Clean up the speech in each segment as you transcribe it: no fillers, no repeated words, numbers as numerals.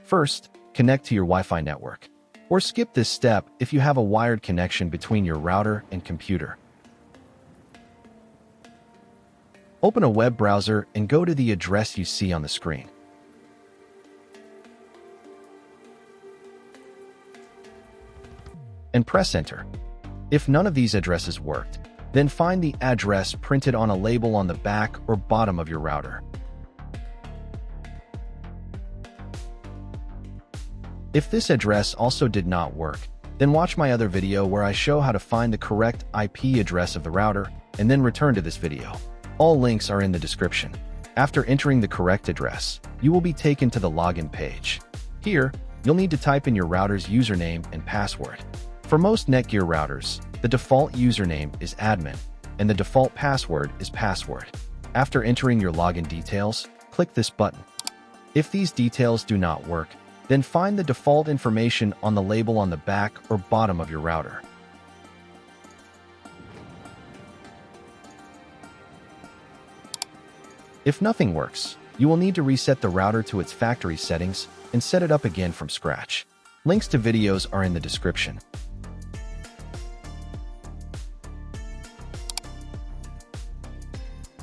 First, connect to your Wi-Fi network. Or skip this step if you have a wired connection between your router and computer. Open a web browser and go to the address you see on the screen. And press enter. If none of these addresses worked, then find the address printed on a label on the back or bottom of your router. If this address also did not work, then watch my other video where I show how to find the correct IP address of the router and then return to this video. All links are in the description. After entering the correct address, you will be taken to the login page. Here, you'll need to type in your router's username and password. For most NETGEAR routers, the default username is admin, and the default password is password. After entering your login details, click this button. If these details do not work, then find the default information on the label on the back or bottom of your router. If nothing works, you will need to reset the router to its factory settings and set it up again from scratch. Links to videos are in the description.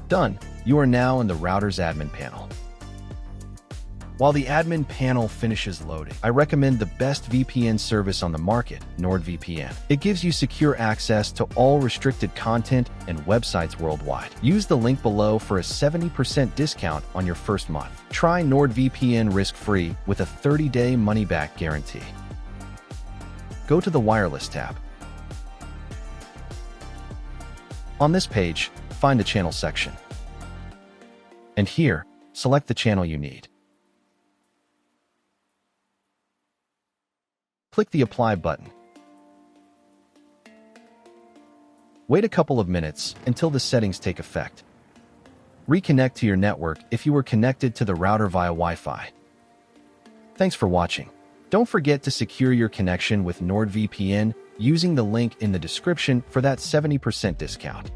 Done. You are now in the router's admin panel. While the admin panel finishes loading, I recommend the best VPN service on the market, NordVPN. It gives you secure access to all restricted content and websites worldwide. Use the link below for a 70% discount on your first month. Try NordVPN risk-free with a 30-day money-back guarantee. Go to the Wireless tab. On this page, find the channel section. And here, select the channel you need. Click the Apply button. Wait a couple of minutes until the settings take effect. Reconnect to your network if you were connected to the router via Wi-Fi. Thanks for watching. Don't forget to secure your connection with NordVPN using the link in the description for that 70% discount.